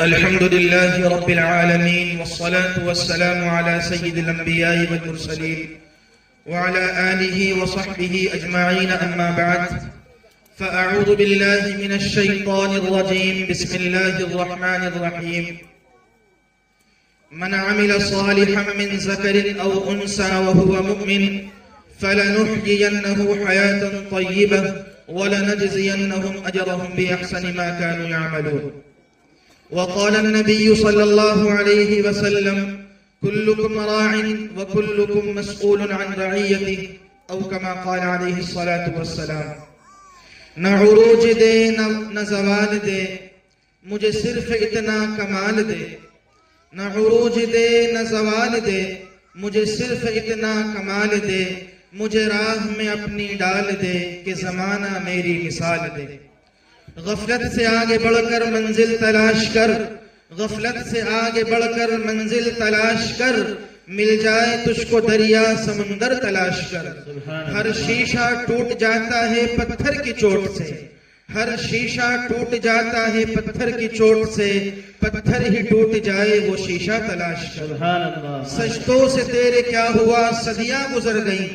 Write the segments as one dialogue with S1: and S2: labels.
S1: الحمد لله رب العالمين، والصلاة والسلام على سيد الأنبياء والمرسلين وعلى آله وصحبه أجمعين، أما بعد، فأعوذ بالله من الشيطان الرجيم. بسم الله الرحمن الرحيم. من عمل صالحا من ذكر أو أنثى وهو مؤمن فلنحيينه حياة طيبة ولنجزينهم أجرهم بأحسن ما كانوا يعملون. وقال النبي صلى الله عليه وسلم: كلكم راع وكلكم مسؤول عن رعيته، أو كما قال عليه الصلاة والسلام. نہ عروج دے نہ زوال دے، مجھے صرف اتنا کمال دے. نہ عروج دے نہ زوال دے، مجھے صرف اتنا کمال دے. مجھے راہ میں اپنی ڈال دے کہ زمانہ میری مثال دے. غفلت سے آگے بڑھ کر منزل تلاش کر، غفلت سے آگے بڑھ کر منزل تلاش کر. مل جائے تجھ کو دریا سمندر تلاش کر. ہر شیشہ ٹوٹ جاتا ہے پتھر کی چوٹ سے، ہر شیشہ ٹوٹ جاتا ہے پتھر کی چوٹ سے. پتھر ہی ٹوٹ جائے وہ شیشہ تلاش کر. سجدوں سے تیرے کیا ہوا صدیاں گزر گئیں،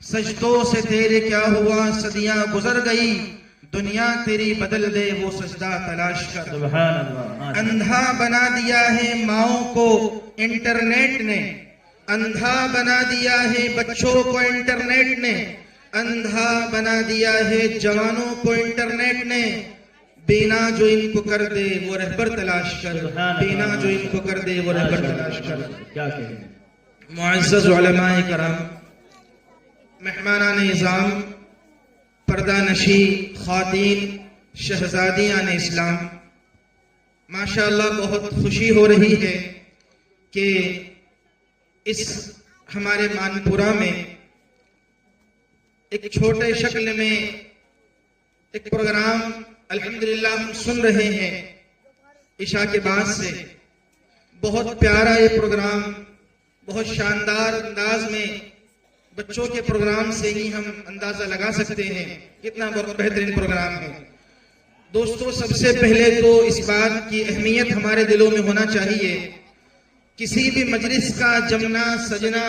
S1: سجدوں سے تیرے کیا ہوا صدیاں گزر گئی. دنیا تیری بدل دے وہ سجدہ تلاش کر. اندھا بنا دیا ہے ماؤں کو انٹرنیٹ نے، اندھا بنا دیا ہے بچوں کو انٹرنیٹ نے. اندھا بنا دیا ہے جوانوں کو انٹرنیٹ نے. بینا جو ان کو کر دے وہ رہبر تلاش کر، بینا جو ان کو کر دے وہ رہبر تلاش کر. معزز علماء کرام، مہمانان نظام، پردہ نشی خواتین، شہزادیان اسلام، ماشاءاللہ بہت خوشی ہو رہی ہے کہ اس ہمارے مانپورہ میں ایک چھوٹے شکل میں ایک پروگرام الحمدللہ ہم سن رہے ہیں عشاء کے بعد سے. بہت پیارا یہ پروگرام، بہت شاندار انداز میں. بچوں کے پروگرام سے ہی ہم اندازہ لگا سکتے ہیں کتنا بہترین پروگرام ہے. دوستو، سب سے پہلے تو اس بات کی اہمیت ہمارے دلوں میں ہونا چاہیے، کسی بھی مجلس کا جمنا سجنا،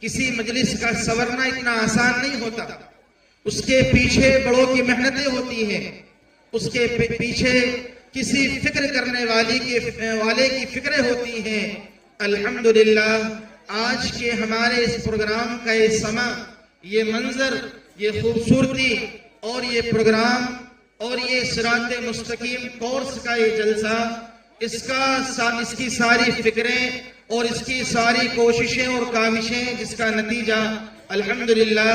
S1: کسی مجلس کا سورنا اتنا آسان نہیں ہوتا. اس کے پیچھے بڑوں کی محنتیں ہوتی ہیں، اس کے پیچھے کسی فکر کرنے والے کی فکریں ہوتی ہیں. الحمدللہ آج کے ہمارے اس پروگرام کا یہ سما، یہ منظر، یہ خوبصورتی اور یہ پروگرام اور یہ صراط مستقیم کورس کا یہ جلسہ، اس کی ساری فکریں اور اس کی ساری کوششیں اور کاوشیں، جس کا نتیجہ الحمدللہ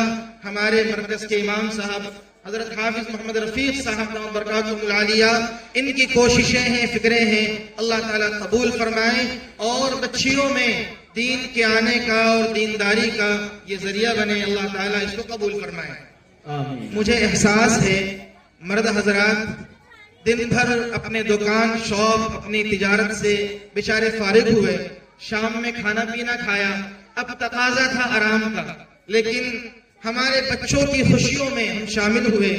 S1: ہمارے مرکز کے امام صاحب حضرت حافظ محمد رفیق صاحب دامت برکاتہم العالیہ، ان کی کوششیں ہیں، فکریں ہیں. اللہ تعالیٰ قبول فرمائے اور بچیوں میں دین کے آنے کا اور دینداری کا یہ ذریعہ بنے. اللہ تعالیٰ اس کو قبول فرمائے. مجھے احساس ہے مرد حضرات دن بھر اپنے دکان شاپ اپنی تجارت سے بیچارے فارغ ہوئے، شام میں کھانا پینا کھایا، اب تقاضا تھا آرام کا. لیکن ہمارے بچوں کی خوشیوں میں ہم شامل ہوئے،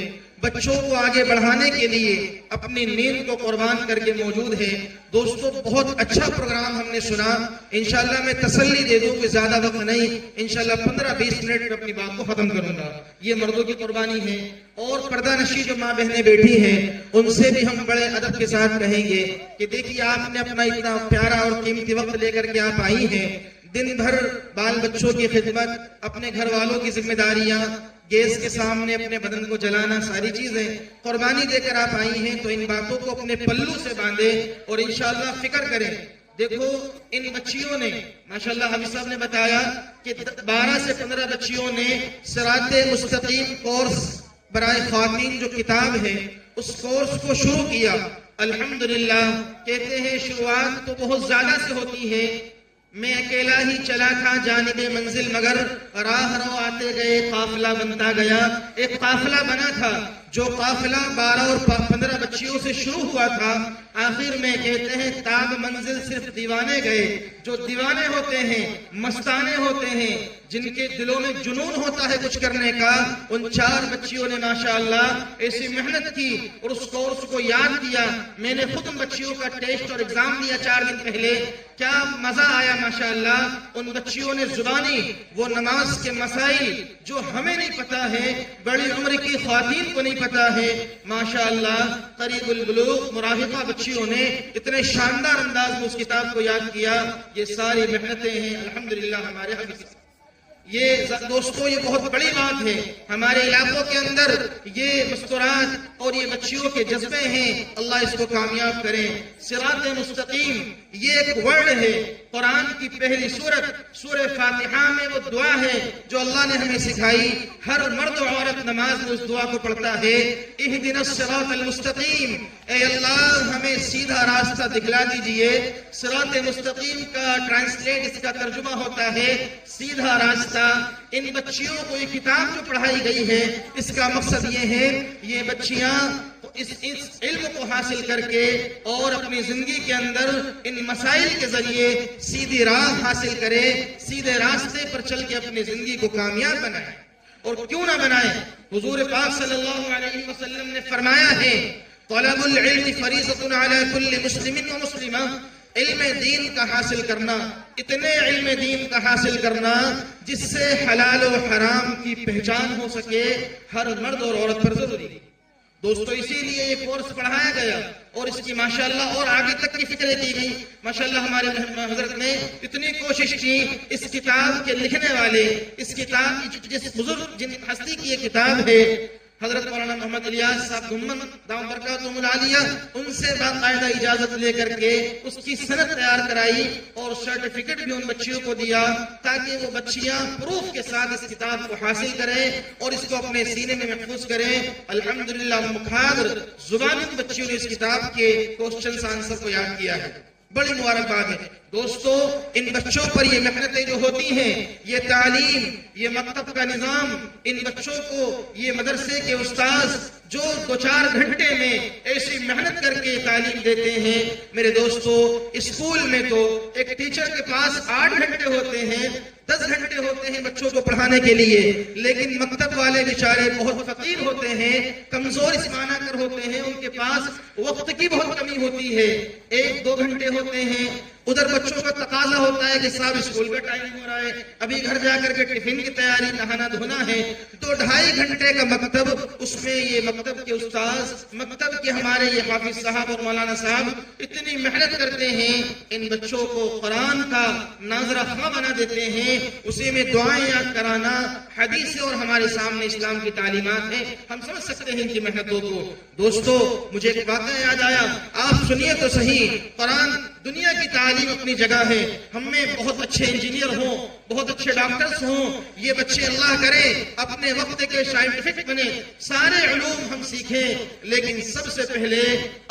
S1: بچوں کو آگے بڑھانے کے لیے اپنی نیند کو قربان کر کے موجود ہیں. دوستو، بہت اچھا پروگرام ہم نے سنا. انشاءاللہ میں تسلی دے دوں کہ زیادہ وقت نہیں، انشاءاللہ 15-20 منٹ میں اپنی بات کو ختم کروں گا. یہ مردوں کی قربانی ہے. اور پردہ نشی جو ماں بہنیں بیٹھی ہیں ان سے بھی ہم بڑے ادب کے ساتھ کہیں گے کہ دیکھیے آپ نے اپنا اتنا پیارا اور قیمتی وقت لے کر کے آپ آئی ہیں. دن بھر بال بچوں کی خدمت، اپنے گھر والوں کی ذمہ داریاں، گیس کے سامنے اپنے بدن کو جلانا، ساری چیزیں قربانی دے کر آپ آئی ہیں. تو ان باتوں کو اپنے پلو سے باندھیں اور انشاءاللہ فکر کریں. دیکھو ان بچیوں نے ماشاءاللہ حافظ صاحب نے بتایا کہ 12 سے 15 بچیوں نے صراط مستقیم کورس برائے خواتین جو کتاب ہے اس کورس کو شروع کیا. الحمدللہ کہتے ہیں شروعات تو بہت زیادہ سے ہوتی ہے. میں اکیلا ہی چلا تھا جانب منزل، مگر راہ رو آتے گئے قافلہ بنتا گیا. ایک قافلہ بنا تھا جو قافلہ 12 اور 15 بچیوں سے شروع ہوا تھا، آخر میں کہتے ہیں تاب منزل صرف دیوانے گئے۔ جو دیوانے ہوتے ہیں، مستانے ہوتے ہیں، جن کے دلوں میں جنون ہوتا ہے کچھ کرنے کا، ان 4 بچیوں نے ماشاءاللہ ایسی محنت کی اور اس کورس کو یاد کیا۔ میں نے خود ان بچیوں کا ٹیسٹ اور ایگزام دیا 4 دن پہلے، کیا مزہ آیا ماشاءاللہ۔ ان بچیوں نے زبانی وہ نماز کے مسائل جو ہمیں نہیں پتا ہے، بڑی عمر کی خواتین کو نہیں پتا ہے، ماشاءاللہ قریب البلوغ مراہقہ بچیوں نے اتنے شاندار انداز میں اس کتاب کو یاد کیا۔ یہ ساری محنتیں ہیں الحمدللہ ہمارے حق۔ یہ دوستو یہ بہت بڑی بات ہے، ہمارے علاقوں کے اندر یہ مسکرات اور یہ بچیوں کے جذبے ہیں، اللہ اس کو کامیاب کرے۔ صراط مستقیم یہ ایک ورڈ ہے، قرآن کی پہلی سورہ فاتحہ میں وہ دعا ہے جو اللہ نے ہمیں سکھائی۔ ہر مرد و عورت نماز میں اس دعا کو پڑھتا ہے، اہدنا الصراط المستقیم، اے اللہ ہمیں سیدھا راستہ دکھلا دیجئے۔ صراط مستقیم کا ٹرانسلیٹ، اس کا ترجمہ ہوتا ہے سیدھا راستہ۔ ان بچیوں کو یہ کتاب جو پڑھائی گئی ہے، اس کا مقصد یہ ہے یہ بچیاں اس علم کو حاصل کر کے اور اپنی زندگی کے اندر ان مسائل کے ذریعے سیدھی راہ حاصل کرے، سیدھے راستے پر چل کے اپنی زندگی کو کامیاب بنائے۔ اور کیوں نہ بنائے، حضور پاک صلی اللہ علیہ وسلم نے فرمایا ہے طلب العلم فریضۃ علی کل مسلم و مسلمہ، علم دین کا حاصل کرنا، اتنے علم دین کا حاصل کرنا جس سے حلال و حرام کی پہچان ہو سکے، ہر مرد اور عورت پر ضروری ہے۔ دوستو اسی لیے یہ کورس پڑھایا گیا اور اس کی ماشاءاللہ اور آگے تک کی فکریں کی گئی۔ ماشاءاللہ ہمارے حضرت نے اتنی کوشش کی، اس کتاب کے لکھنے والے، اس کتاب کی جس بزرگ جن ہستی کی یہ کتاب ہے، حضرت مولانا محمد الیاس صاحب گمن دام برکاتہم العالیہ، ان سے باقاعدہ اجازت لے کر کے اس کی سند تیار کرائی اور سرٹیفکیٹ بھی ان بچیوں کو دیا تاکہ وہ بچیاں پروف کے ساتھ اس کتاب کو حاصل کریں اور اس کو اپنے سینے میں محفوظ کریں۔ الحمدللہ مخابر زبانی بچیوں نے اس کتاب کے کوسچنز آنسر کو یاد کیا ہے، بڑی مبارکباد ہے۔ دوستو ان بچوں پر یہ محنتیں جو ہوتی ہیں، یہ تعلیم، یہ مکتب کا نظام، ان بچوں کو یہ مدرسے کے استاذ جو 2-4 گھنٹے میں ایسی محنت کر کے تعلیم دیتے ہیں، میرے دوستو اسکول میں تو ایک ٹیچر کے پاس 8 گھنٹے ہوتے ہیں، 10 گھنٹے ہوتے ہیں بچوں کو پڑھانے کے لیے، لیکن مکتب والے بیچارے بہت فقیر ہوتے ہیں، کمزور اسمانہ کر ہوتے ہیں، ان کے پاس وقت کی بہت کمی ہوتی ہے، 1-2 گھنٹے ہوتے ہیں۔ ادھر بچوں کا تقاضا ہوتا ہے کہ صاحب اسکول کا ٹائم ہو رہا ہے، ابھی گھر جا کر کے ٹفن کی تیاری، نہانا دھونا ہے، تو 2.5 گھنٹے کا مکتب، اس میں یہ مکتب کے استاذ، مکتب کے ہمارے یہ حافظ صاحب اور مولانا صاحب اتنی محنت کرتے ہیں، ان بچوں کو قرآن کا ناظرہ خواہ بنا دیتے ہیں، اسی میں دعائیں یاد کرانا، حدیث اور ہمارے سامنے اسلام کی تعلیمات ہیں، ہم سمجھ سکتے ہیں ان کی محنتوں کو۔ دوستو مجھے ایک واقعہ یاد آیا، آپ سنیے تو صحیح۔ قرآن دنیا کی تعلیم اپنی جگہ ہے، ہم میں بہت اچھے انجینئر ہوں، بہت اچھے ڈاکٹرز ہوں، یہ بچے اللہ کرے اپنے وقت کے سائنٹیفک بنے، سارے علوم ہم سیکھیں، لیکن سب سے پہلے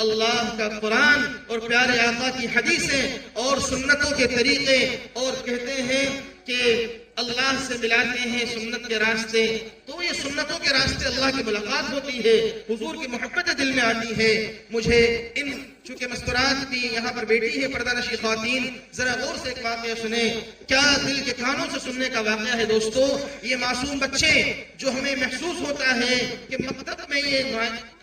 S1: اللہ کا قرآن اور پیارے آقا کی حدیثیں اور سنتوں کے طریقے، اور کہتے ہیں کہ اللہ سے ملاتے ہیں سنت کے راستے، تو یہ سنتوں کے راستے اللہ کی ملاقات ہوتی ہے، حضور کی محبت دل میں آتی ہے۔ مجھے ان چونکہ مستورات کی یہاں پر بیٹی ہے پردہ نشی خواتین، ذرا غور سے ایک واقعہ سنیں، کیا دل کے کانوں سے سننے کا واقعہ ہے دوستو۔ یہ معصوم بچے جو ہمیں محسوس ہوتا ہے کہ مکتب میں یہ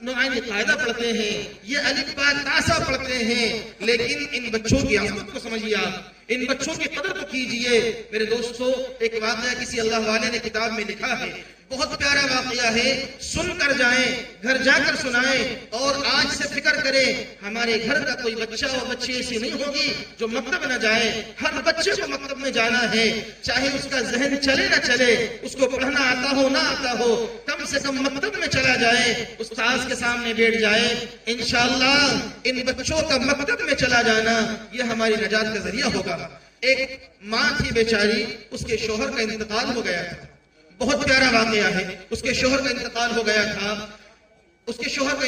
S1: نعین قاعدہ پڑھتے ہیں، یہ الف با تا سا پڑھتے ہیں، لیکن ان بچوں کی عظمت کو سمجھیے آپ، ان بچوں کی قدر تو کیجئے۔ میرے دوستو ایک واقعہ کسی اللہ والے نے کتاب میں لکھا ہے، بہت پیارا واقعہ ہے، سن کر جائیں، گھر جا کر سنائیں، اور آج سے فکر کریں ہمارے گھر کا کوئی بچہ اور بچی ایسی نہیں ہوگی جو مکتب نہ جائے۔ ہر بچے کو مکتب میں جانا ہے، چاہے اس کا ذہن چلے نہ چلے، اس کو پڑھنا آتا ہو نہ آتا ہو، کم سے کم مکتب میں چلا جائے، استاذ کے سامنے بیٹھ جائے۔ انشاءاللہ ان بچوں کا مکتب میں چلا جانا یہ ہماری نجات کا ذریعہ ہوگا۔ ایک ماں تھی بیچاری، اس کے شوہر کا انتقال ہو گیا تھا، بہت پیارا واقعہ ہے، اس کے شوہر کا انتقال ہو گیا تھا، اس کے شوہر کا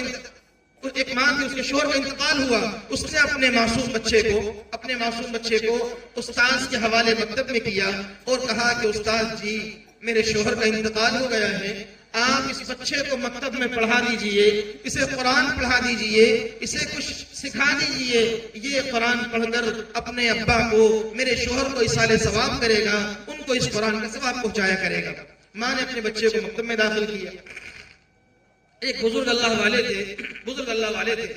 S1: ایک ماں تھی، اس کے شوہر کا انتقال ہوا، اس نے اپنے معصوم بچے کو استاذ کے حوالے مکتب میں کیا اور کہا کہ استاذ جی میرے شوہر کا انتقال ہو گیا ہے، آپ اس بچے کو مکتب میں پڑھا دیجئے، اسے قرآن پڑھا دیجئے، اسے کچھ سکھا دیجئے، یہ قرآن پڑھ کر اپنے ابا کو، میرے شوہر کو اصالہ ثواب کرے گا، ان کو اس قرآن کا ثواب پہنچایا کرے گا۔ ماں نے اپنے بچے کو مکتب میں داخل کیا۔ ایک بزرگ اللہ والے تھے،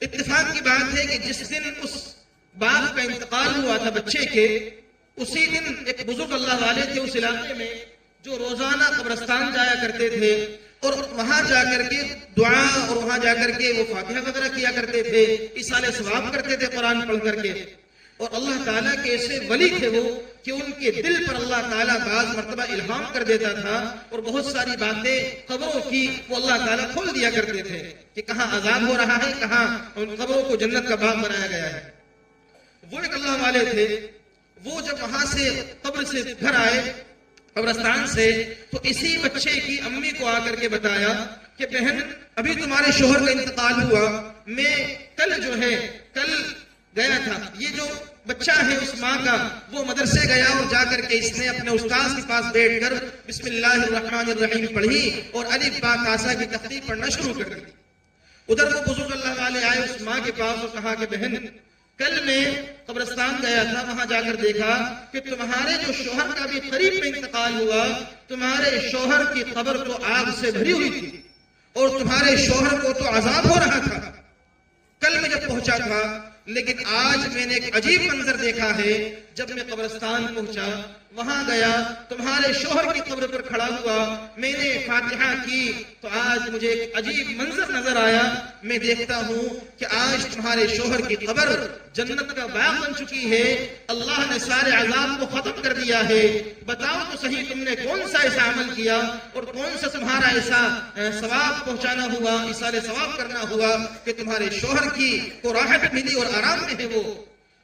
S1: اتفاق کی بات ہے کہ جس دن اس باپ کا انتقال ہوا تھا بچے کے، اسی دن ایک بزرگ اللہ والے تھے اس علاقے میں جو روزانہ قبرستان جایا کرتے تھے اور وہاں جا کر کے دعا اور وہاں جا کر کے وہ فاتحہ وغیرہ کیا کرتے تھے، اصالہ ثواب کرتے تھے قرآن پڑھ کر کے۔ اور اللہ تعالیٰ کے ایسے ولی تھے وہ کہ ان کے دل پر اللہ تعالیٰ بعض مرتبہ الہام کر دیتا تھا اور بہت ساری باتیں قبروں کی وہ اللہ تعالیٰ کھول دیا کرتے تھے کہ کہاں عذاب ہو رہا ہے، کہاں ان قبروں کو جنت کا باغ بنایا گیا ہے۔ وہ ایک اللہ والے تھے، وہ جب وہاں سے قبر سے گھر آئے قبرستان سے، تو اسی بچے کی امی کو آ کر کے بتایا کہ بہن ابھی تمہارے شوہر کا انتقال ہوا، میں کل گیا تھا۔ یہ جو بچہ ہے اس ماں کا، وہ مدرسے گیا اور جا کر کے اس نے اپنے استاذ کے پاس بیٹھ کر بسم اللہ الرحمن الرحیم پڑھی اور الف با تا سا کی ترتیب پڑھنا شروع کر دی۔ ادھر وہ بزرگ اللہ والے آئے اس ماں کے پاس اور کہا کہ بہن کل میں قبرستان گیا تھا، وہاں جا کر دیکھا کہ تمہارے جو شوہر کا بھی قریب میں انتقال ہوا، تمہارے شوہر کی قبر تو آگ سے بھری ہوئی تھی اور تمہارے شوہر کو تو عذاب ہو رہا تھا کل میں جب پہنچا تھا، لیکن آج میں نے ایک عجیب منظر دیکھا ہے۔ جب میں قبرستان پہنچا، وہاں گیا، تمہارے شوہر کی قبر پر کھڑا ہوا، میں نے فاتحہ کی تو آج مجھے ایک عجیب منظر نظر آیا۔ میں دیکھتا ہوں کہ آج تمہارے شوہر کی قبر جنت کا باغ بن چکی ہے، اللہ نے سارے عذاب کو ختم کر دیا ہے۔ بتاؤ تو صحیح تم نے کون سا ایسا عمل کیا اور کون سا تمہارا ایسا ثواب پہنچانا ہوا، اصالہ ثواب کرنا ہوا کہ تمہارے شوہر کی کو راحت ملی اور آرام میں ہے وہ۔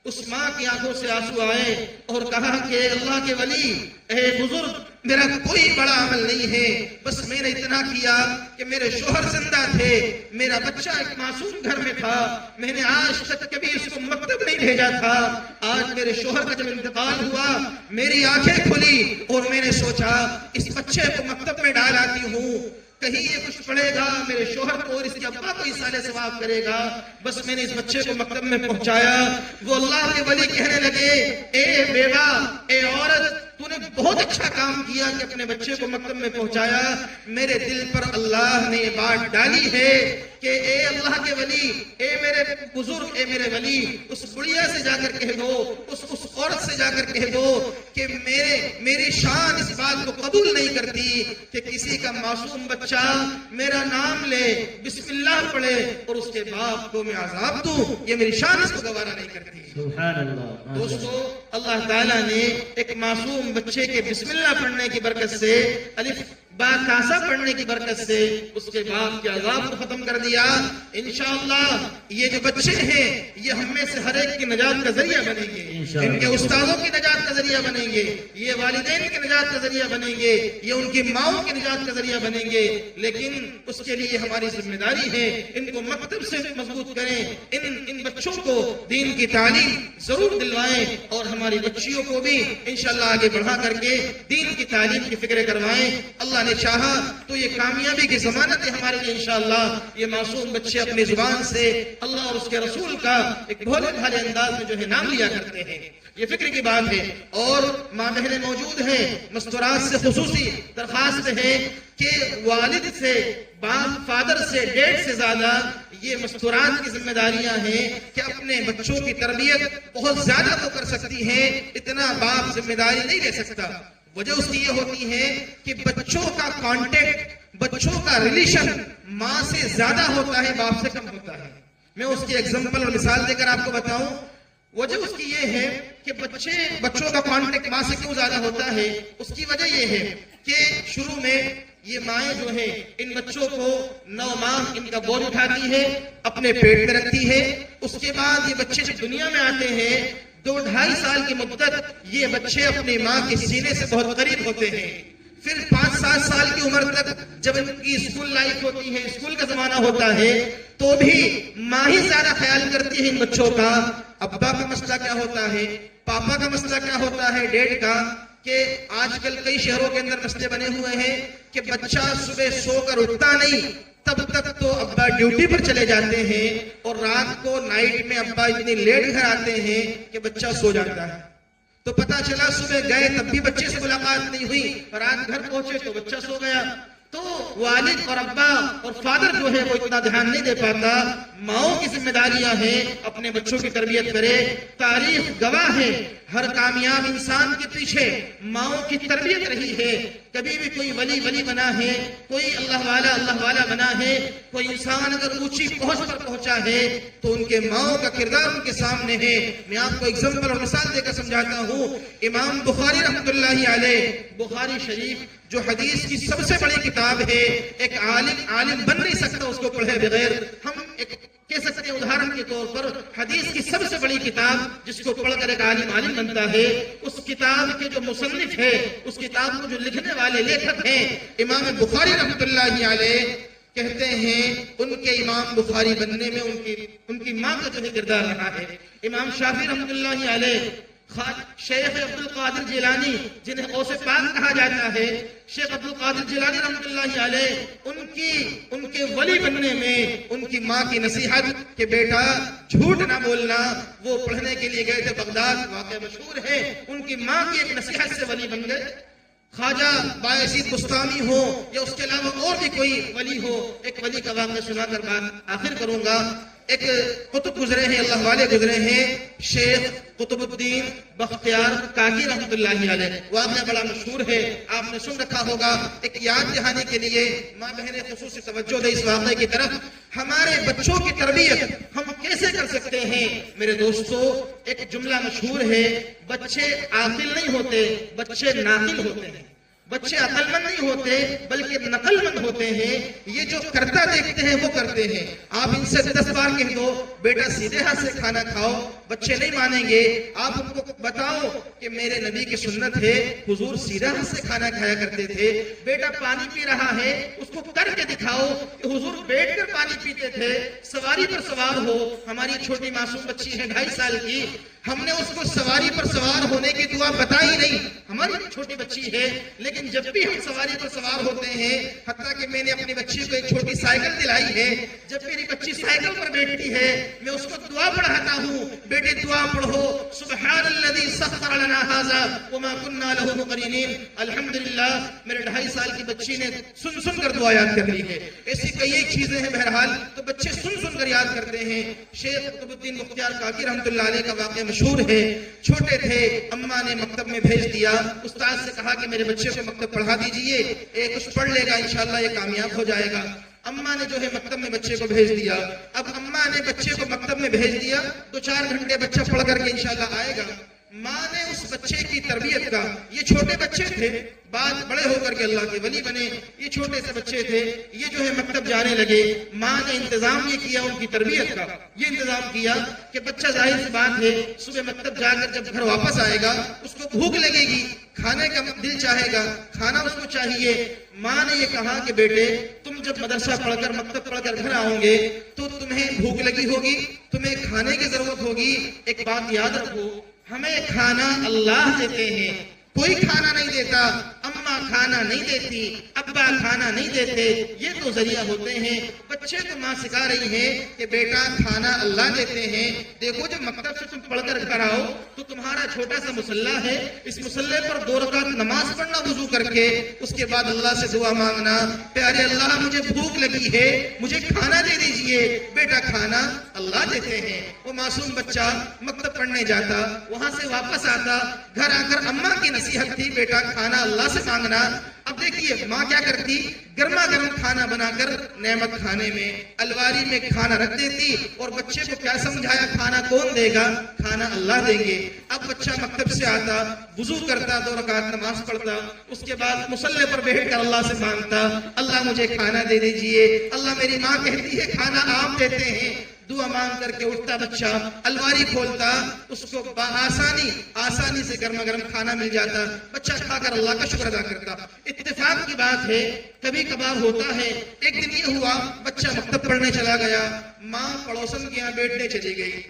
S1: اس ماں کی آنکھوں سے آنسو آئے اور کہا کہ اے اللہ کے ولی، اے بزرگ، میرا کوئی بڑا عمل نہیں ہے، بس میں نے اتنا کیا کہ میرے شوہر زندہ تھے، میرا بچہ ایک معصوم گھر میں تھا، میں نے آج تک کبھی اس کو مکتب نہیں بھیجا تھا۔ آج میرے شوہر کا جب انتقال ہوا، میری آنکھیں کھلی اور میں نے سوچا اس بچے کو مکتب میں ڈال آتی ہوں، کہیں یہ کچھ پڑھے گا، میرے شوہر کو اور اس کے ابا کو اصالہ ثواب کرے گا۔ بس میں نے اس بچے کو مکتب میں پہنچایا۔ وہ اللہ کے ولی کہنے لگے، اے بیوہ، اے عورت، تو نے بہت اچھا کام کیا کہ اپنے بچے کو مکتب میں پہنچایا۔ میرے دل پر اللہ نے یہ بات ڈالی ہے کہ اے اللہ کے ولی، اے میرے بزرگ، اے میرے ولی، اس بڑھیا سے جا کر کہہ دو، اس عورت سے جا کر کہہ دو کہ میری شان اس بات کو قبول نہیں کرتی کہ کسی کا معصوم بچہ میرا نام لے، بسم اللہ پڑھے اور اس کے باپ کو میں عذاب دوں، یہ میری شان اس کو گوارا نہیں کرتی۔
S2: سبحان اللہ۔
S1: دوستو، اللہ تعالیٰ نے ایک معصوم بچے کے بسم اللہ پڑھنے کی برکت سے، الف با تا سا پڑھنے کی برکت سے اس کے باپ کے عذاب کو ختم کر دیا۔ انشاءاللہ یہ جو بچے ہیں یہ ہم میں سے ہر ایک کی نجات کا ذریعہ بنیں گے، ان کے استادوں کی نجات کا ذریعہ بنیں گے، یہ والدین کی نجات کا ذریعہ بنیں گے، یہ ان کی ماؤں کی نجات کا ذریعہ بنیں گے۔ لیکن اس کے لیے ہماری ذمہ داری ہے ان کو مکتب سے مضبوط کریں، ان بچوں کو دین کی تعلیم ضرور دلوائیں اور ہماری بچیوں کو بھی انشاءاللہ آگے بڑھا کر کے دین کی تعلیم کی فکریں کروائیں۔ اللہ نے چاہا تو یہ کامیابی کی ضمانت ہے ہمارے لیے انشاءاللہ۔ یہ معصوم بچے اپنی زبان سے اللہ اور اس کے رسول کا ایک بھولے بھالے انداز میں جو ہے نام لیا کرتے ہیں، یہ فکر کی بات ہے۔ اور ماں بہنیں موجود ہیں، مستورات سے خصوصی درخواست ہے کہ والد سے، فادر سے، ڈیڈ سے زیادہ یہ مستورات کی ذمہ داریاں ہیں کہ اپنے بچوں کی تربیت بہت زیادہ تو کر سکتی ہیں، اتنا باپ ذمہ داری نہیں لے سکتا۔ وجہ اس کی یہ ہوتی ہے کہ بچوں کا کانٹیکٹ، بچوں کا ریلیشن ماں سے زیادہ ہوتا ہے، باپ سے کم ہوتا ہے۔ میں اس کی ایگزامپل اور مثال دے کر آپ کو بتاؤں، وجہ اس کی یہ ہے کہ بچوں کا کانٹیکٹ ماں سے کیوں زیادہ ہوتا ہے۔ اس کی وجہ یہ ہے کہ شروع میں یہ مائیں جو ہیں ان بچوں کو 9 ماہ ان کا بوجھ اٹھاتی ہے، اپنے پیٹ میں رکھتی ہے۔ اس کے بعد یہ بچے جب دنیا میں آتے ہیں 2-2.5 سال کی مدت یہ بچے اپنی ماں کے سینے سے بہت قریب ہوتے ہیں۔ پھر 5-7 سال کی عمر تک جب ان کی اسکول لائف ہوتی ہے، اسکول کا زمانہ ہوتا ہے، تو بھی ماں ہی زیادہ خیال کرتی ہے ان بچوں کا۔ ابا کا مسئلہ کیا ہوتا ہے، پاپا کا مسئلہ کیا ہوتا ہے، ڈیڈ کا، کہ آج کل کئی شہروں کے اندر مسئلے بنے ہوئے ہیں کہ بچہ صبح سو کر اٹھتا نہیں، تب تک تو ابا ڈیوٹی پر چلے جاتے ہیں، اور رات کو نائٹ میں ابا اتنی لیٹ گھر آتے ہیں کہ بچہ سو جاتا ہے۔ تو پتا چلا صبح گئے تب بھی بچے سے ملاقات نہیں ہوئی، رات گھر پہنچے تو بچہ سو گیا۔ تو والد اور ابا اور فادر جو ہے وہ اتنا دھیان نہیں دے پاتا۔ ماؤں کی ذمہ داریاں ہیں اپنے بچوں کی تربیت کرے۔ تاریخ گواہ ہے، ہر کامیاب انسان کے پیچھے ماؤں کی تربیت رہی ہے۔ کبھی بھی کوئی ولی بنا ہے، کوئی اللہ والا بنا ہے، کوئی انسان اگر اونچی پہنچ پر پہنچا ہے تو ان کے ماؤں کا کردار ان کے سامنے ہے۔ میں آپ کو ایگزامپل اور مثال دے کر سمجھاتا ہوں۔ امام بخاری رحمۃ اللہ علیہ، بخاری شریف جو حدیث کی سب سے بڑی کتاب ہے، ایک عالم بن نہیں سکتا اس کو پڑھے بغیر۔ ہم ایک کہہ سکتے ہیں ادھارن کے طور پر حدیث کی سب سے بڑی کتاب جس کو پڑھ کر ایک عالم بنتا ہے، اس کتاب کے جو مصنف ہے، اس کتاب کو جو لکھنے والے لیکھک ہیں امام بخاری رحمۃ اللہ علیہ، کہتے ہیں ان کے امام بخاری بننے میں ان کی ماں کا جو ہے کردار رہا ہے۔ امام شافعی رحمۃ اللہ علیہ، شیخ عبد القادر جیلانی جنہیں غوث پاک کہا جاتا ہے، شیخ عبد القادر جیلانی رحمۃ اللہ علیہ، ان کے ولی بننے میں ان کی ماں کی نصیحت کہ بیٹا جھوٹ نہ بولنا، وہ پڑھنے کے لیے گئے تھے بغداد، واقعہ مشہور ہے، ان کی ماں کی ایک نصیحت سے ولی بن گئے۔ خواجہ بایزید بستامی ہو یا اس کے علاوہ اور بھی کوئی ولی ہو، ایک ولی کا واقعہ سنا کر بات آخر کروں گا۔ ایک قطب گزرے ہیں، اللہ والے گزرے ہیں، شیخ قطب الدین بختیار کاکی رحمۃ اللہ علیہ، واقعہ بڑا مشہور ہے، آپ نے سن رکھا ہوگا۔ ایک یاد دہانی کے لیے ماں بہنیں خصوصی توجہ دے اس واقعے کی طرف۔ ہمارے بچوں کی تربیت ہم کیسے کر سکتے ہیں میرے دوستو؟ ایک جملہ مشہور ہے، بچے عاقل نہیں ہوتے، بچے ناقل ہوتے ہیں۔ بچے عقل مند نہیں ہوتے بلکہ نقل مند ہوتے ہیں۔ یہ جو کرتا دیکھتے ہیں وہ کرتے ہیں۔ آپ ان سے 10 بار کہہ دو بیٹا سیدھے ہاتھ سے کھانا کھاؤ، بچے نہیں مانیں گے۔ آپ ان کو بتاؤ کہ میرے نبی کی سنت ہے، حضور سیدھا ہاتھ سے کھانا کھایا کرتے تھے۔ بیٹا پانی پی رہا ہے، اس کو کر کے دکھاؤ کہ حضور بیٹھ کر پانی پیتے تھے، سواری پر سوار ہو۔ ہماری چھوٹی معصوم بچی ہے 2.5 سال کی، ہم نے اس کو سواری پر سوار ہونے کی دعا بتائی نہیں، ہماری چھوٹی بچی ہے، لیکن جب بھی ہم سواری پر سوار ہوتے ہیں، حتیٰ کہ میں نے اپنی بچی کو ایک چھوٹی سائیکل دلائی ہے، جب میری بچی سائیکل پر بیٹھتی ہے میں اس کو دعا پڑھاتا ہوں، بیٹے دعا پڑھو، سبحان الذی سخر لنا ھذا وما كنا له مقرنین۔ الحمدللہ میرے 2.5 سال کی بچی نے سن کر دعا یاد کر لی ہے۔ ایسی کئی ایک چیزیں ہیں، بہرحال تو بچے سن کر یاد کرتے ہیں۔ شیخ قطب الدین بختیار کاکی رحمۃ اللہ علیہ کا واقعہ مشہور ہے۔ چھوٹے تھے، اماں نے مکتب میں بھیج دیا، استاد سے کہا کہ میرے بچے کو مکتب پڑھا دیجئے، کچھ پڑھ لے گا انشاءاللہ یہ کامیاب ہو جائے گا۔ اماں نے جو ہے مکتب میں بچے کو بھیج دیا۔ اب اماں نے بچے کو مکتب میں بھیج دیا، 2-4 گھنٹے بچہ پڑھ کر کے انشاءاللہ آئے گا۔ ماں نے اس بچے کی تربیت کا، یہ چھوٹے بچے تھے، بعد بڑے ہو کر کے اللہ کے ولی بنے، یہ چھوٹے سے بچے تھے، یہ جو ہے مکتب جانے لگے۔ ماں نے انتظام یہ کیا ان کی تربیت کا، یہ انتظام کیا کہ بچہ ظاہر سی بات ہے صبح مکتب جا کر جب گھر واپس آئے گا اس کو بھوک لگے گی، کھانے کا دل چاہے گا، کھانا اس کو چاہیے۔ ماں نے یہ کہا کہ بیٹے تم جب مدرسہ پڑھ کر مکتب پڑھ کر گھر آؤ گے تو تمہیں بھوک لگی ہوگی، تمہیں کھانے کی ضرورت ہوگی۔ ایک بات یاد رکھو، ہمیں کھانا اللہ دیتے ہیں، کوئی کھانا نہیں دیتا، اماں کھانا نہیں دیتی، ابا کھانا نہیں دیتے، یہ تو ذریعہ ہوتے ہیں۔ بچے کو ماں سکھا رہی ہے کہ بیٹا کھانا اللہ دیتے ہیں۔ دیکھو جب مکتب سے تم پڑھ کر گھر آؤ تو تمہارا چھوٹا سا مصلی ہے، اس مصلی پر 2 رکعت نماز پڑھنا وضو کر کے، اس کے بعد اللہ سے دعا مانگنا، پیارے اللہ مجھے بھوک لگی ہے، مجھے کھانا دے دیجئے۔ بیٹا کھانا اللہ دیتے ہیں۔ وہ معصوم بچہ مکتب پڑھنے جاتا، وہاں سے واپس آتا، گھر آ کر اماں کی نصیحت تھی بیٹا کھانا اللہ سے مانگنا۔ اب دیکھیے ماں کیا کرتی، گرما گرم کھانا بنا کر نعمت کھانے میں الواری میں کھانا رکھ دیتی، اور بچے کو کیا سمجھایا کھانا کون دے گا، کھانا اللہ دیں گے۔ اب بچہ مکتب سے آتا، وضو کرتا، 2 رکعت نماز پڑھتا، اس کے بعد مصلی پر بیٹھ کر اللہ سے مانگتا، اللہ مجھے کھانا دے دیجئے، اللہ میری ماں کہتی ہے کھانا آپ دیتے ہیں۔ دعا مانگ کر کے اٹھتا بچہ، الواری کھولتا، اس کو آسانی سے گرما گرم کھانا مل جاتا، بچہ کھا کر اللہ کا شکر ادا کرتا۔ اتفاق کی بات ہے، کبھی کبھار ہوتا ہے، ایک دن یہ ہوا بچہ مکتب پڑھنے چلا گیا، ماں پڑوسن کے یہاں بیٹھنے چلی گئی۔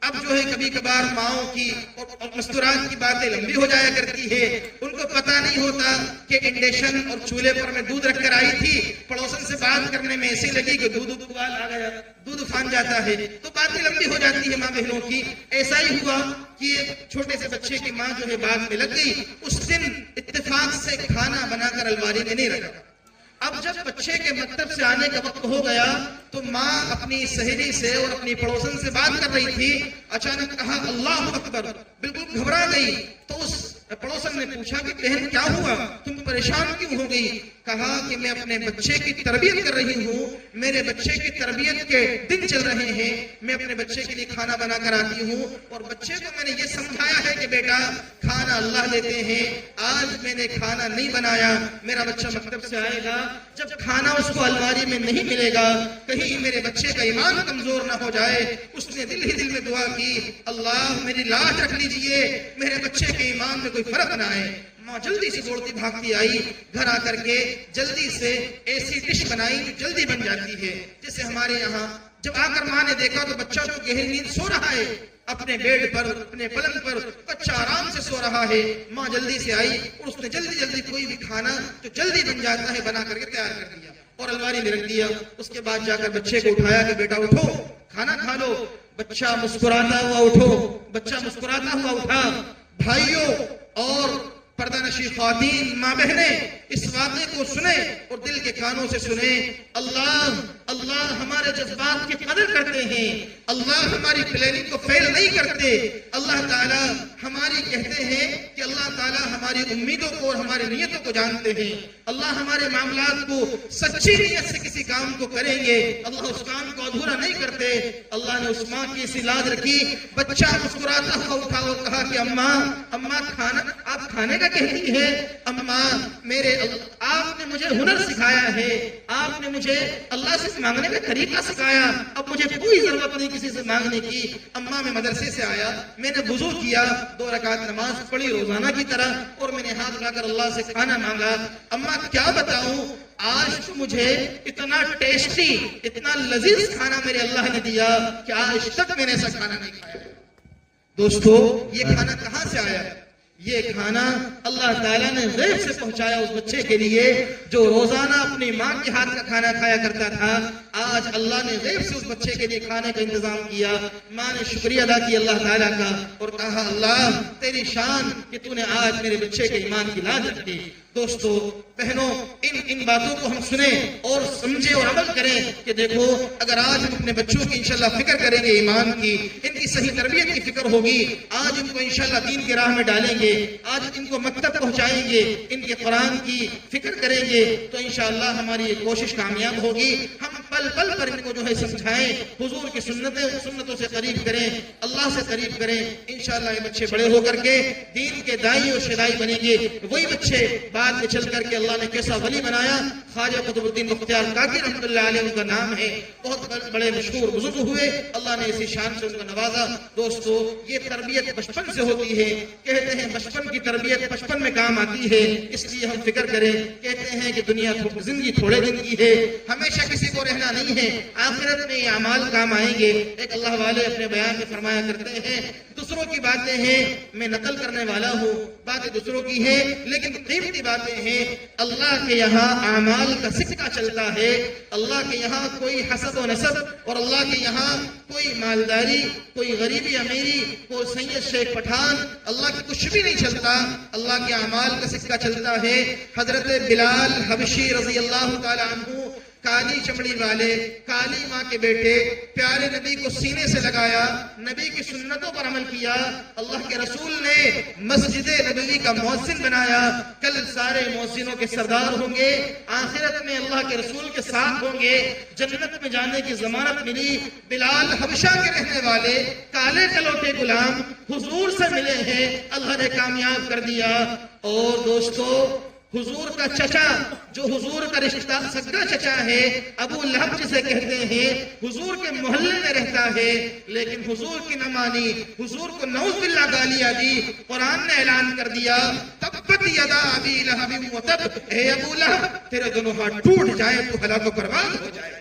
S1: اب جو ہے کبھی کبھار ماؤں کی اور مستورات کی باتیں لمبی ہو جایا کرتی ہے. ان کو پتہ نہیں ہوتا کہ انڈکشن اور چولہے پر میں دودھ رکھ کر آئی تھی, پڑوسن سے بات کرنے میں ایسی لگی کہ دودھ ابال آ گیا, دودھ پھان جاتا ہے, تو باتیں لمبی ہو جاتی ہے ماں بہنوں کی. ایسا ہی ہوا کہ ایک چھوٹے سے بچے کی ماں جو ہے بات میں لگ گئی. اس دن اتفاق سے کھانا بنا کر الماری میں نہیں رکھا. اب جب بچے کے مکتب سے آنے کا وقت ہو گیا تو ماں اپنی سہیلی سے اور اپنی پڑوسن سے بات کر رہی تھی. اچانک کہا اللہ اکبر, بالکل گھبرا گئی. تو اس پڑوسن نے پوچھا کہ بہن کیا ہوا, تم پریشان کیوں ہو گئی؟ کہا کہ میں اپنے بچے کی تربیت کر رہی ہوں, میرے بچے کی تربیت کے دن چل رہے ہیں, میں اپنے بچے کے لیے کھانا بنا کر آتی ہوں اور بچے کو میں نے یہ سمجھایا ہے کہ بیٹا کھانا اللہ دیتے ہیں, آج میں نے کھانا نہیں بنایا, میرا بچہ مکتب سے آئے گا, جب کھانا اس کو الماری میں نہیں ملے گا کہیں میرے بچے کا ایمان کمزور نہ ہو جائے. اس نے دل ہی دل میں دعا کی, اللہ میری لاج رکھ لیجئے, میرے بچے کے ایمان میں کوئی فرق نہ آئے. ماں جلدی سے دوڑتی بھاگتی آئی, گھر آ کر کے جلدی سے ایسی ڈش بنائی جو جلدی بن جاتی ہے. جیسے ہمارے یہاں جب آ کر ماں نے دیکھا تو بچہ تو گہری نیند سو رہا ہے, اپنے بیڈ پر اپنے پلنگ پر بچہ آرام سے سو رہا ہے. ماں جلدی سے آئی اور اس نے جلدی جلدی کوئی بھی کھانا جو جلدی بن جاتا ہے بنا کر کے تیار کر دیا اور الماری میں رکھ دیا. اس کے بعد جا کر بچے کو اٹھایا کہ بیٹا اٹھو کھانا کھا لو. بچہ مسکراتا ہوا اٹھو, بچہ مسکراتا ہوا اٹھا. بھائیوں اور پردہ نشین خواتین, ماں بہنیں, اس واقعے کو سنیں اور دل کے کانوں سے سنیں. اللہ ہمارے جذبات کی قدر کرتے ہیں, اللہ ہماری پلاننگ کو فیل نہیں کرتے. اللہ تعالیٰ ہماری کہتے ہیں کہ اللہ تعالیٰ ہماری امیدوں کو اور ہماری نیتوں کو جانتے ہیں. اللہ ہمارے معاملات کو سچی نیت سے کسی کام کو کریں گے, اللہ اس کام کو ادھورا نہیں کرتے. اللہ نے اس ماں کی ایسی لاج رکھی, بچہ مسکراتا ہوا اٹھا اور کہا کہ اماں کھانا آپ کھانے کا کہتی ہے. اماں آپ نے مجھے ہنر سکھایا ہے, آپ نے مجھے اللہ سے مانگنے کا طریقہ سکھایا, اب مجھے کوئی ضرورت نہیں کسی سے مانگنے کی. اماں میں مدرسے سے آیا, میں نے وضو کیا, 2 رکعت نماز پڑھی روزانہ کی طرح اور میں نے ہاتھ لا کر اللہ سے کھانا مانگا. اماں کیا بتاؤں, آج تو مجھے اتنا ٹیسٹی اتنا لذیذ کھانا میرے اللہ نے دیا کہ آج تک میں نے ایسا کھانا نہیں کھایا. دوستو یہ کھانا کہاں سے آیا؟ یہ کھانا اللہ تعالیٰ نے غیب سے پہنچایا اس بچے کے لیے جو روزانہ اپنی ماں کے ہاتھ کا کھانا کھایا کرتا تھا. آج اللہ نے غیب سے اس بچے کے لیے کھانے کا انتظام کیا. ماں نے شکریہ ادا کیا اللہ تعالیٰ کا اور کہا اللہ تیری شان کہ تو نے آج میرے بچے کے ایمان کی لاج رکھی. دوستو بہنوں, ان باتوں کو ہم سنیں اور سمجھیں اور عمل کریں کہ دیکھو اگر آج ہم اپنے بچوں کی انشاءاللہ فکر کریں گے, ایمان کی, ان کی صحیح تربیت کی فکر ہوگی, آج ان کو انشاءاللہ دین کی راہ میں ڈالیں گے, آج ان کو مکتب پہنچائیں گے, ان کے قرآن کی فکر کریں گے تو انشاءاللہ ہماری یہ کوشش کامیاب ہوگی. ہم پل پل پر ان کو جو ہے سمجھائیں, حضور کی سنتوں سے قریب کریں, اللہ سے قریب کریں. انشاءاللہ یہ بچے بڑے ہو کر کے دین کے دائی اور شدائی بنیں گے. وہی بچے بعد میں چل کر کے اللہ نے کیسا ولی بنایا. خواجہ قطب الدین بختیار کاکی رحمۃ اللہ علیہ ان کا نام ہے, بہت بڑے مشہور بزرگ ہوئے, اللہ نے اسی شان سے ان کو نوازا. دوستو یہ تربیت بچپن سے ہوتی ہے, کہتے ہیں بچپن کی تربیت بچپن میں کام آتی ہے, اس لیے ہم فکر کریں. کہتے ہیں کہ دنیا زندگی تھوڑے دن کی ہے, ہمیشہ کسی کو رہنا نہیں ہے, آخرت میں یہ اعمال کام آئیں گے. ایک اللہ والے اپنے بیان میں فرمایا کرتے ہیں دوسروں کی باتیں ہیں میں نقل کرنے والا ہوں, باتیں دوسروں کی ہیں لیکن قیمتی باتیں ہیں. اللہ کے یہاں اعمال کا سکہ چلتا ہے, اللہ کے یہاں کوئی حسب و نسب اور اللہ کے یہاں کوئی مالداری, کوئی غریبی امیری, کوئی سید شیخ پٹھان, اللہ کی کچھ بھی نہیں چلتا. اللہ کے اعمال کا سکہ چلتا ہے. حضرت بلال حبشی رضی اللہ تعالی عنہ, کالی چمڑی والے, کالی ماں کے بیٹے, پیارے نبی کو سینے سے لگایا, نبی کی سنتوں پر عمل کیا. اللہ کے رسول نے مسجد نبوی کا مؤذن بنایا. کل سارے مؤذنوں کے سردار ہوں گے, آخرت میں اللہ کے رسول کے ساتھ ہوں گے, جنت میں جانے کی ضمانت ملی. بلال حبشہ کے رہنے والے کالے کلوٹے غلام حضور سے ملے ہیں, اللہ نے کامیاب کر دیا. اور دوستو حضور کا چچا جو حضور کا رشتہ سگا چچا ہے, ابو لہب جسے کہتے ہیں, حضور کے محلے میں رہتا ہے لیکن حضور کی نہ مانی, حضور کو نعوذ باللہ گالیاں دی. قرآن نے اعلان کر دیا تبت یدا ابی لہب وتب, اے ابو لہب تیرے دونوں ہاتھ ٹوٹ جائیں, تو ہلاک و برباد ہو جائے.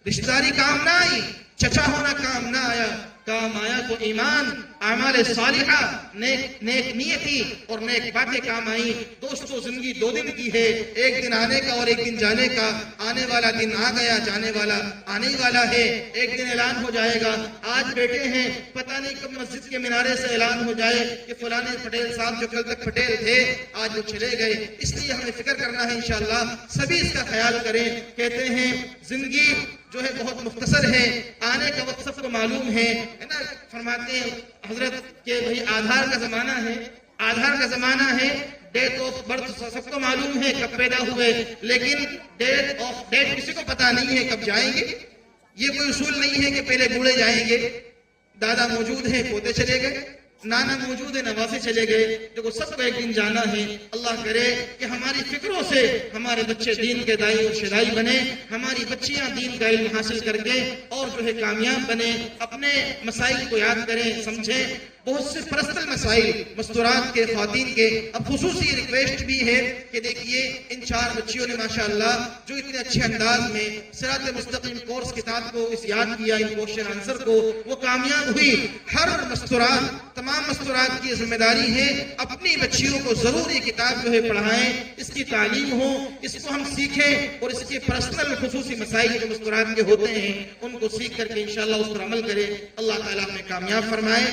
S1: رشتہ داری کام نہ آئی, چچا ہونا کام نہ آیا, کام آیا تو ایمان، اعمال صالحہ، نیک نیتی اور نیک باتیں کام آئیں۔ دوستو زندگی 2 دن کی ہے، ایک دن آنے کا اور ایک دن جانے کا۔ آنے والا دن آ گیا، جانے والا آنے ہی والا ہے۔ ایک دن اعلان ہو جائے گا، آج بیٹھے ہیں، پتہ نہیں کب مسجد کے منارے سے اعلان ہو جائے کہ فلانے پٹیل صاحب جو کل تک پٹیل تھے آج وہ چلے گئے۔ اس لیے ہمیں فکر کرنا ہے انشاءاللہ، سبھی اس کا خیال کریں۔ کہتے ہیں زندگی جو ہے بہت مختصر ہے، آنے کا وقت سب کو معلوم ہے نا۔ فرماتے ہیں حضرت کہ بھئی آدھار کا زمانہ ہے، آدھار کا زمانہ ہے، ڈیٹ آف برتھ سب کو معلوم ہے کب پیدا ہوئے، لیکن ڈیٹ آف ڈیٹ کسی کو پتا نہیں ہے کب جائیں گے۔ یہ کوئی اصول نہیں ہے کہ پہلے بوڑھے جائیں گے، دادا موجود ہیں پوتے چلے گئے، نانا موجود ہے نواسے چلے گئے۔ دیکھو سب کو ایک دن جانا ہے۔ اللہ کرے کہ ہماری فکروں سے ہمارے بچے دین کے دائی اور شدائی بنے، ہماری بچیاں دین کا علم حاصل کر کے اور جو ہے کامیاب بنے، اپنے مسائل کو یاد کریں، سمجھیں۔ بہت سے پرسنل مسائل مستورات کے، خواتین کے، اب خصوصی ریکویسٹ بھی ہے کہ دیکھیے ان 4 بچیوں نے ماشاءاللہ جو اتنے اچھے انداز میں صراط مستقیم کورس کتاب کو اس یاد کیا، ان کوشچن آنسر کو، وہ کامیاب ہوئی۔ ہر مستورات، تمام مستورات کی ذمہ داری ہے اپنی بچیوں کو ضرور یہ کتاب جو ہے پڑھائیں، اس کی تعلیم ہو، اس کو ہم سیکھیں اور اس کے پرسنل خصوصی مسائل جو مستورات کے ہوتے ہیں ان کو سیکھ کر کے انشاءاللہ اس پر عمل کریں۔ اللہ تعالیٰ ہمیں کامیاب فرمائے۔